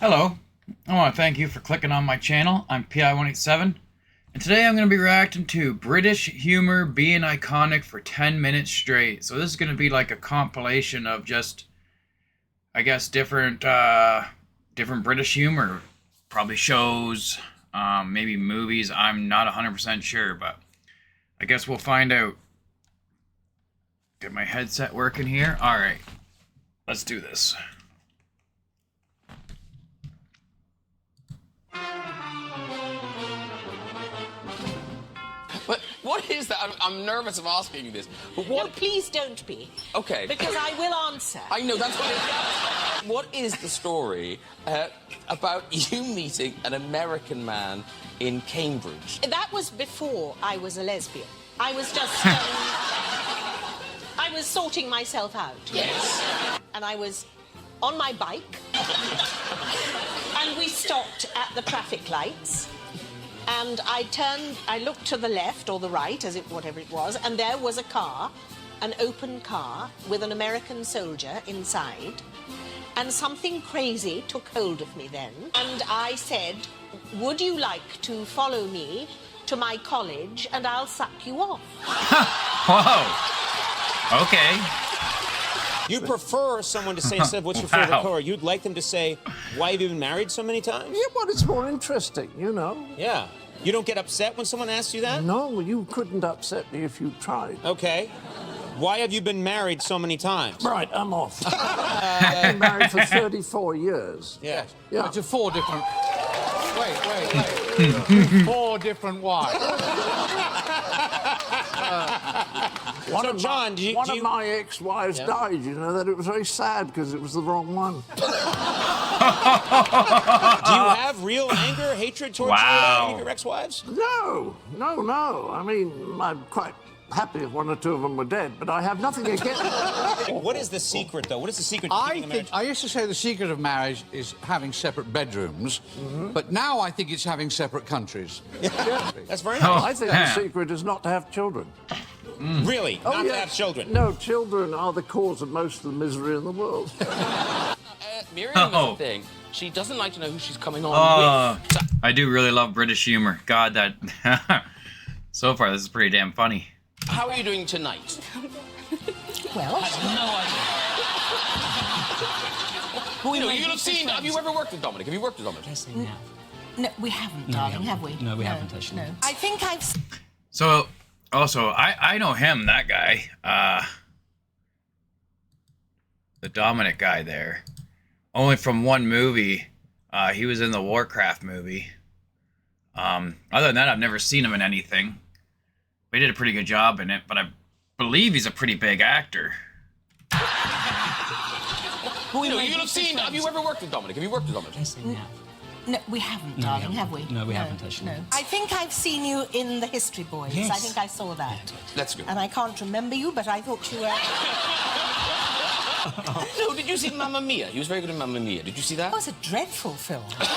Hello, I want to thank you for clicking on my channel. I'm PI187, and today I'm going to be reacting to British humor being iconic for 10 minutes straight. So this is going to be like a compilation of just, I guess, different British humor. Probably shows, maybe movies. I'm not 100% sure, but I guess we'll find out. Get my headset working here. Alright, let's do this. But what is that? I'm nervous of asking you this. But what? No, please don't be. Okay. Because I will answer. I know, that's what it is. What is the story about you meeting an American man in Cambridge? That was before I was a lesbian. I was just, I was sorting myself out. Yes. And I was on my bike. And we stopped at the traffic lights. And I looked to the left or the right, whatever it was, and there was a car, an open car, with an American soldier inside. And something crazy took hold of me then. And I said, would you like to follow me to my college and I'll suck you off? Whoa. Okay. You prefer someone to say, instead of what's your favorite color, you'd like them to say, why have you been married so many times? Yeah, well, it's more interesting, you know. Yeah. You don't get upset when someone asks you that? No, you couldn't upset me if you tried. Okay. Why have you been married so many times? Right, I'm off. I've been married for 34 years. Yeah. Yeah. To 4 different... Wait. 4 different wives. One of my ex-wives Yeah. died, you know, that it was very sad because it was the wrong one. Do you have real anger, hatred towards any of your ex-wives? No. I mean, I'm quite happy if one or two of them were dead, but I have nothing against them. What is the secret, though? What is the secret to keeping a marriage? I used to say the secret of marriage is having separate bedrooms, but now I think it's having separate countries. That's very nice. I think the secret is not to have children. Really? Not to have children? No, children are the cause of most of the misery in the world. Miriam is the thing. She doesn't like to know who she's coming on with. So I do really love British humor. God, that... So far, this is pretty damn funny. how are you doing tonight? Well, Have you ever worked with Dominic? Have you worked with Dominic? no, we haven't, darling, have we? No, we haven't, actually. No. I think I've... So, also, I know him, that guy. The Dominic guy there. Only from one movie. He was in the Warcraft movie. Other than that, I've never seen him in anything. He did a pretty good job in it, but I believe he's a pretty big actor. Have you ever worked with Dominic? Have you worked with Dominic? No, we haven't, darling, have we? No, we haven't, actually. No. I think I've seen you in The History Boys. Yes. I think I saw that. That's good. And I can't remember you, but I thought you were... No, did you see Mamma Mia? He was very good in Mamma Mia. Did you see that? That was a dreadful film. Did you think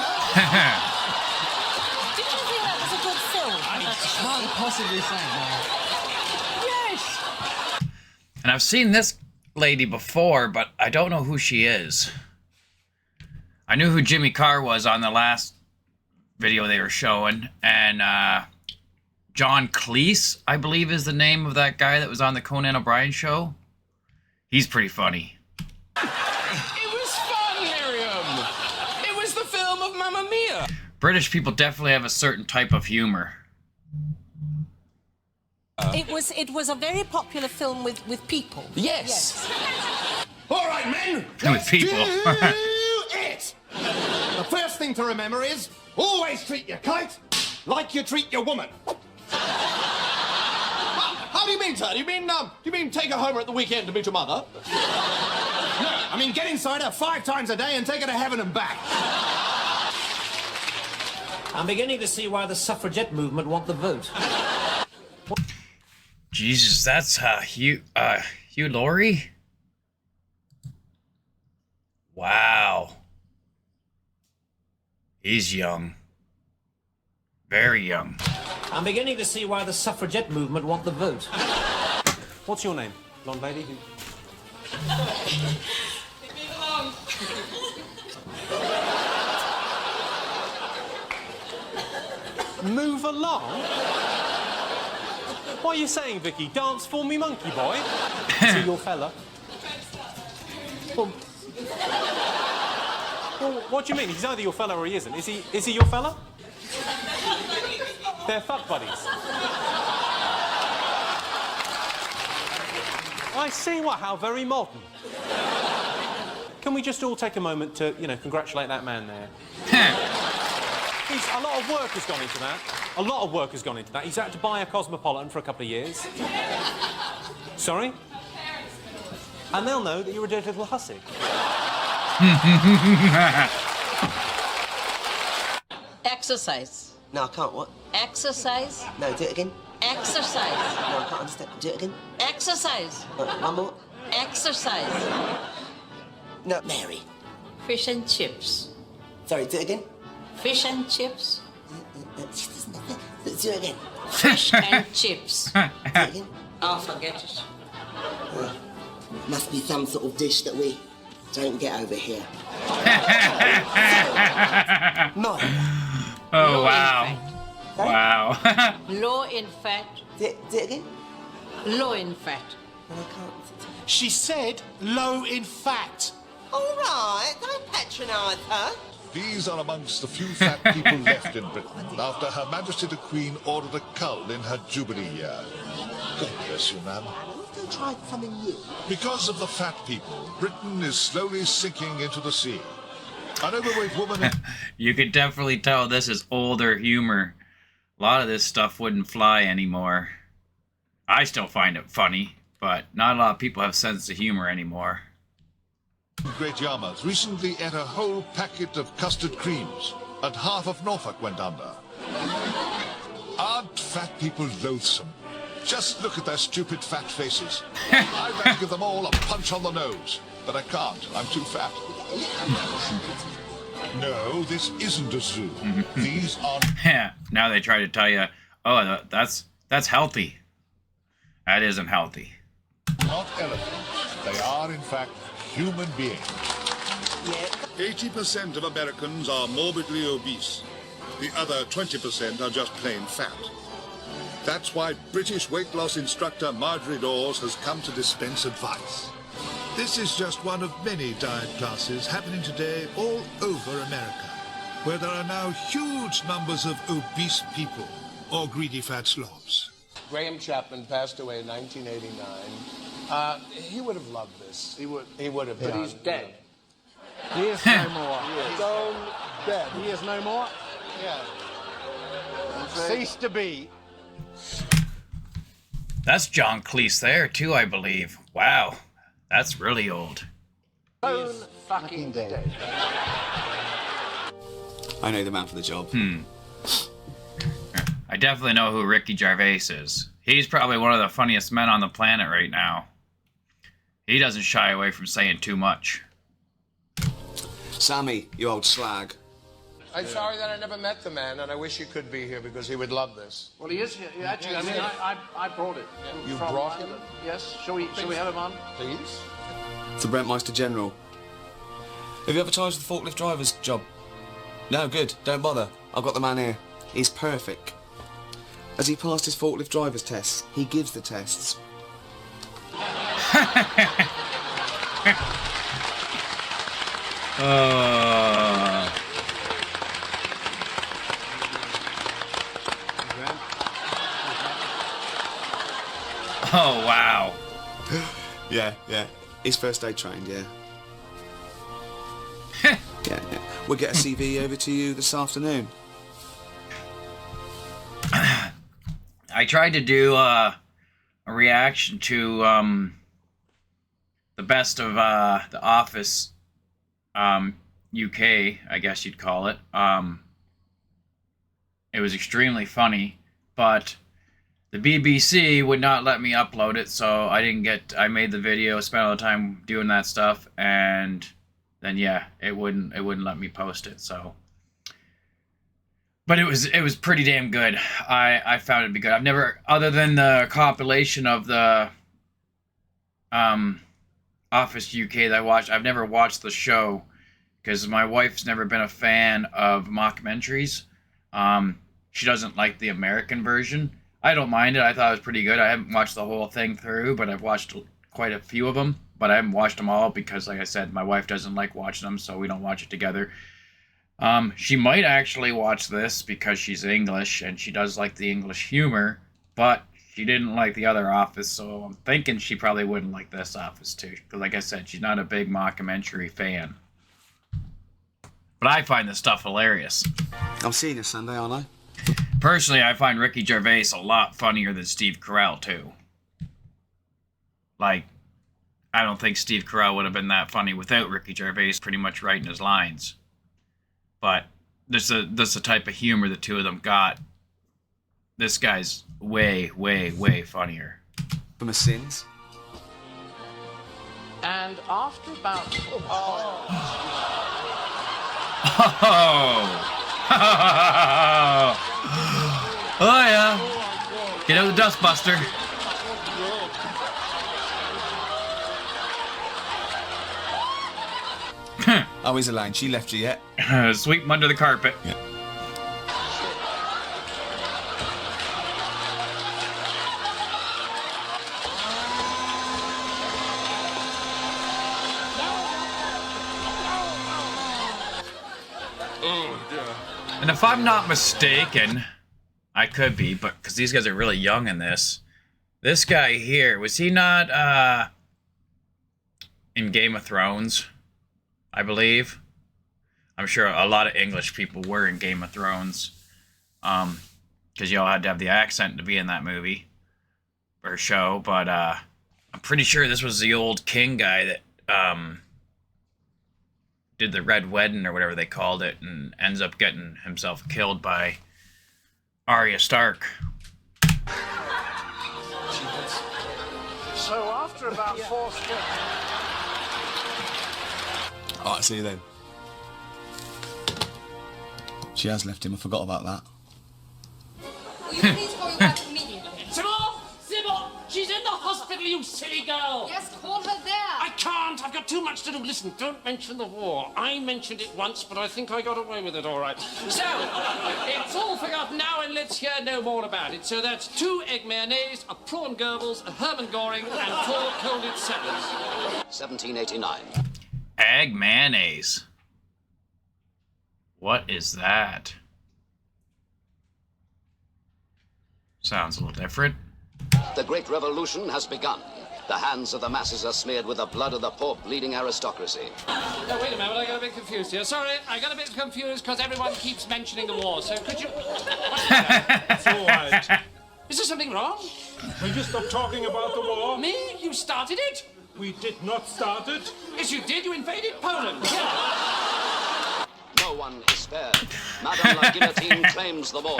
that was a good film? Can't possibly say that. Yes. And I've seen this lady before, but I don't know who she is. I knew who Jimmy Carr was on the last video they were showing, and John Cleese, I believe, is the name of that guy that was on the Conan O'Brien show. He's pretty funny. It was fun, Miriam! It was the film of Mamma Mia! British people definitely have a certain type of humor. It was a very popular film with people. Yes. All right, men. With people. It. The first thing to remember is always treat your kite like you treat your woman. How do you mean, sir? Do you mean take her home at the weekend to meet your mother? No, I mean get inside her 5 times a day and take her to heaven and back. I'm beginning to see why the suffragette movement want the vote. Jesus, that's Hugh Laurie? Wow. He's young. Very young. I'm beginning to see why the suffragette movement want the vote. What's your name, blonde lady? Move along? What are you saying, Vicky? Dance for me, monkey boy? Is he your fella? Well, what do you mean? He's either your fella or he isn't. Is he your fella? They're fuck buddies. I see. What? How very modern. Can we just all take a moment to, you know, congratulate that man there? A lot of work has gone into that. A lot of work has gone into that. He's had to buy a Cosmopolitan for a couple of years. Sorry? And they'll know that you're a dirty little hussy. Exercise. No, I can't. What? Exercise. No, do it again. Exercise. No, I can't understand. Do it again. Exercise. One more. Exercise. No, Mary. Fish and chips. Sorry, do it again. Fish and chips. Do it again. Fish and chips. Do it again. Oh, forget it. Must be some sort of dish that we don't get over here. No. Oh, wow. Wow. Low in fat. Do it again. Low in fat. No, I can't. She said low in fat. All right, don't patronise her. These are amongst the few fat people left in Britain after Her Majesty the Queen ordered a cull in her Jubilee year. God bless you, ma'am. Don't try something new. Because of the fat people, Britain is slowly sinking into the sea. An overweight woman... You could definitely tell this is older humor. A lot of this stuff wouldn't fly anymore. I still find it funny, but not a lot of people have sense of humor anymore. Great Yarmouth recently ate a whole packet of custard creams, and half of Norfolk went under. Aren't fat people loathsome? Just look at their stupid fat faces. I'd like to give them all a punch on the nose, but I can't. I'm too fat. No, this isn't a zoo. These are... Now they try to tell you, oh, that's healthy. That isn't healthy. Not elephants. They are, in fact, human beings. 80% of Americans are morbidly obese. The other 20% are just plain fat. That's why British weight loss instructor Marjorie Dawes has come to dispense advice. This is just one of many diet classes happening today all over America, where there are now huge numbers of obese people or greedy fat slobs. Graham Chapman passed away in 1989. He would have loved this. He would have. But he's dead. He is no more. Stone dead. He is no more. Yeah. Cease to be. That's John Cleese there, too, I believe. Wow. That's really old. Stone fucking dead. I know the man for the job. I definitely know who Ricky Gervais is. He's probably one of the funniest men on the planet right now. He doesn't shy away from saying too much. Sammy, you old slag. I'm sorry that I never met the man, and I wish he could be here because he would love this. Well, he is here. Actually, I mean, I brought it. You brought him? Yes. Shall we have him on? Please. The Brentmeister General. Have you advertised the forklift driver's job? No, good. Don't bother. I've got the man here. He's perfect. Has he passed his forklift driver's tests? He gives the tests. Oh, wow. Yeah. He's first aid trained, yeah. yeah. We'll get a CV over to you this afternoon. I tried to do a reaction to the best of The Office UK, I guess you'd call it. It was extremely funny, but the BBC would not let me upload it, so I made the video, spent all the time doing that stuff, and then yeah, it wouldn't let me post it, so. But it was pretty damn good. I found it to be good. I've never, other than the compilation of the Office UK that I watched, I've never watched the show because my wife's never been a fan of mockumentaries. she doesn't like the American version. I don't mind it. I thought it was pretty good. I haven't watched the whole thing through, but I've watched quite a few of them. But I haven't watched them all because, like I said, my wife doesn't like watching them, so we don't watch it together. She might actually watch this because she's English and she does like the English humor, but she didn't like the other Office, so I'm thinking she probably wouldn't like this Office too. Because, like I said, she's not a big Mockumentary fan. But I find this stuff hilarious. I'm seeing you Sunday, aren't I? Personally, I find Ricky Gervais a lot funnier than Steve Carell, too. Like, I don't think Steve Carell would have been that funny without Ricky Gervais pretty much writing his lines. But this is the type of humor the two of them got. This guy's way, way, way funnier. For my sins. And after about... Oh yeah. Get out the dustbuster. Oh, he's Elaine. She left you yet? Sweep him under the carpet. Yeah. And if I'm not mistaken, I could be, but because these guys are really young in this. This guy here, was he not in Game of Thrones? I believe. I'm sure a lot of English people were in Game of Thrones. Because you all had to have the accent to be in that movie. Or show. But I'm pretty sure this was the old king guy that did the Red Wedding or whatever they called it. And ends up getting himself killed by Arya Stark. So after about 4 steps... Alright, see you then. She has left him, I forgot about that. Will you please call your wife immediately? Sybil! Sybil! She's in the hospital, you silly girl! Yes, call her there. I can't! I've got too much to do. Listen, don't mention the war. I mentioned it once, but I think I got away with it all right. So, it's all forgotten now, and let's hear no more about it. So that's 2 egg mayonnaise, a prawn Goebbels, a Hermann Goring, and 4 colded salads. 1789. Egg mayonnaise. What is that? Sounds a little different. The great revolution has begun. The hands of the masses are smeared with the blood of the poor bleeding aristocracy. Oh, wait a moment, I got a bit confused here. Sorry, I got a bit confused because everyone keeps mentioning the war, so could you... It's all right. Is there something wrong? Will you stop talking about the war? Me? You started it? We did not start it. Yes, you did. You invaded Poland. No one is spared. Madame la Guillotine claims them all.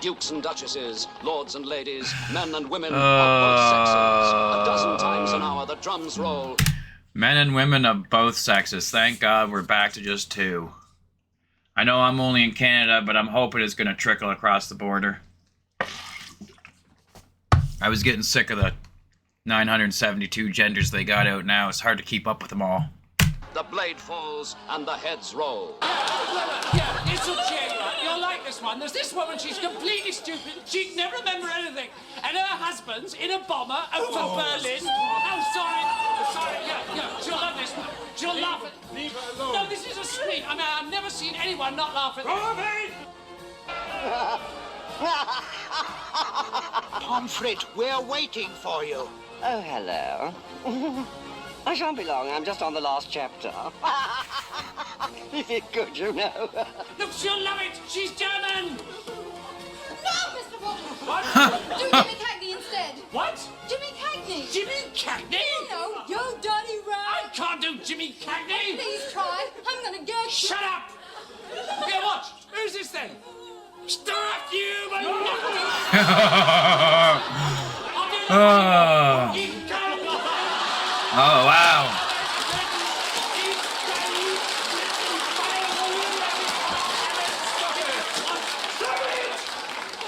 Dukes and duchesses, lords and ladies, men and women of both sexes. A dozen times an hour the drums roll. Men and women of both sexes. Thank God we're back to just 2. I know I'm only in Canada, but I'm hoping it's going to trickle across the border. I was getting sick of the 972 genders they got out now. It's hard to keep up with them all. The blade falls and the heads roll. Yeah, it's a chair, right? You'll like this one. There's this woman, she's completely stupid. She'd never remember anything. And her husband's in a bomber over Berlin. Oh, sorry, yeah, she'll love this one. She'll laugh at... Leave her alone. No, this is a scream. I mean, I've never seen anyone not laugh at... Pomfret, we're waiting for you. Oh, hello. I shan't be long. I'm just on the last chapter. Is it good, you know? Look, she'll love it. She's German. No, Mr. Potter. What? Do Jimmy Cagney instead. What? Jimmy Cagney. Jimmy Cagney? No, you dirty rat. I can't do Jimmy Cagney. Please try. I'm gonna get you. Shut up. Here, watch. Who's this then? Stop you, my Oh, wow.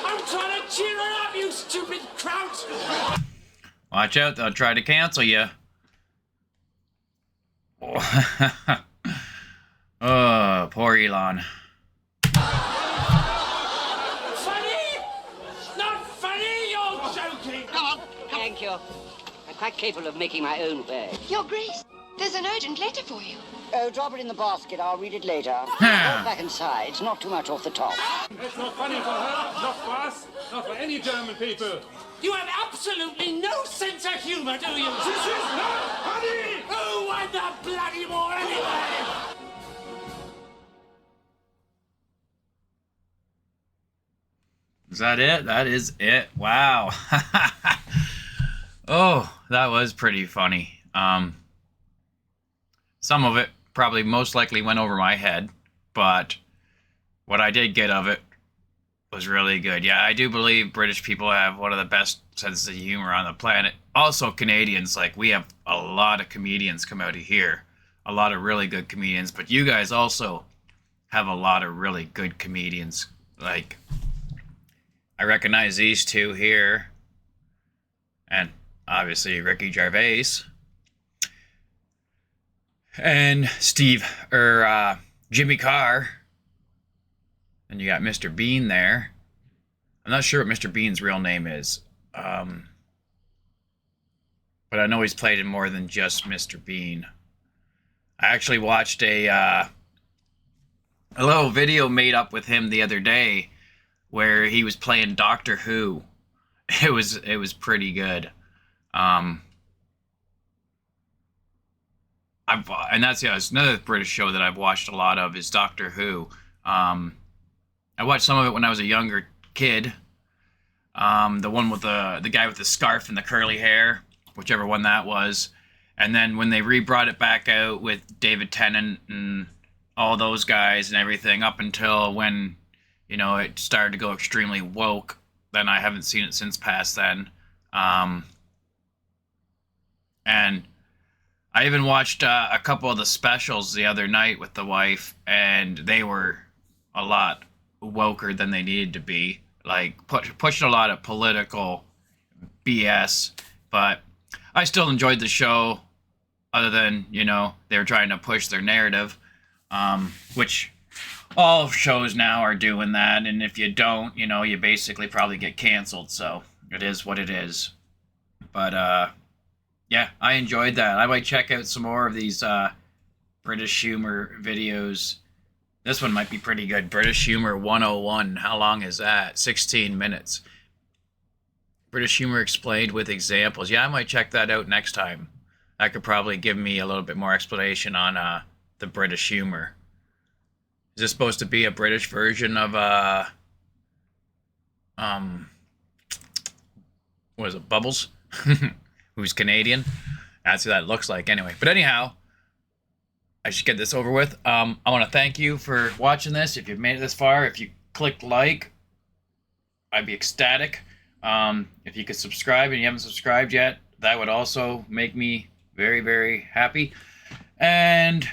I'm trying to cheer her up, you stupid kraut. Watch out, they'll try to cancel you. Oh, poor Elon. Funny you. I'm quite capable of making my own way. Your Grace, there's an urgent letter for you. Oh, drop it in the basket. I'll read it later. Hold back and sides, not too much off the top. It's not funny for her, not for us, not for any German people. You have absolutely no sense of humor, do you? This is not funny! Who won the bloody war anyway? Is that it? That is it. Wow. Oh, that was pretty funny. Some of it probably most likely went over my head, but what I did get of it was really good. Yeah, I do believe British people have one of the best senses of humor on the planet. Also Canadians, like we have a lot of comedians come out of here. A lot of really good comedians, but you guys also have a lot of really good comedians. Like, I recognize these two here, and obviously Ricky Gervais, and Jimmy Carr, and you got Mr. Bean there. I'm not sure what Mr. Bean's real name is, but I know he's played in more than just Mr. Bean. I actually watched a little video made up with him the other day where he was playing Doctor Who. It was pretty good. And that's it's another British show that I've watched a lot of is Doctor Who. I watched some of it when I was a younger kid. The one with the guy with the scarf and the curly hair, whichever one that was. And then when they brought it back out with David Tennant and all those guys and everything, up until when, you know, it started to go extremely woke, then I haven't seen it since past then. And I even watched a couple of the specials the other night with the wife, and they were a lot woker than they needed to be. Like, pushing a lot of political BS, but I still enjoyed the show, other than, you know, they were trying to push their narrative, which all shows now are doing that, and if you don't, you know, you basically probably get canceled, so it is what it is. But, yeah, I enjoyed that. I might check out some more of these British humor videos. This one might be pretty good. British Humor 101. How long is that? 16 minutes. British Humor Explained with Examples. Yeah, I might check that out next time. That could probably give me a little bit more explanation on the British humor. Is this supposed to be a British version of what is it, Bubbles? Who's Canadian? That's what that looks like anyway. But anyhow, I should get this over with. I want to thank you for watching this. If you've made it this far, if you clicked like, I'd be ecstatic. If you could subscribe and you haven't subscribed yet, that would also make me very, very happy. And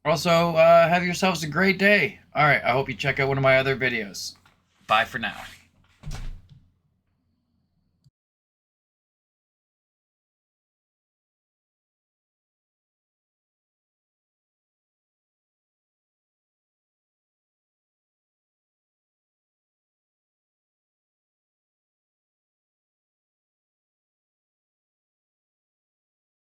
also, have yourselves a great day. All right, I hope you check out one of my other videos. Bye for now.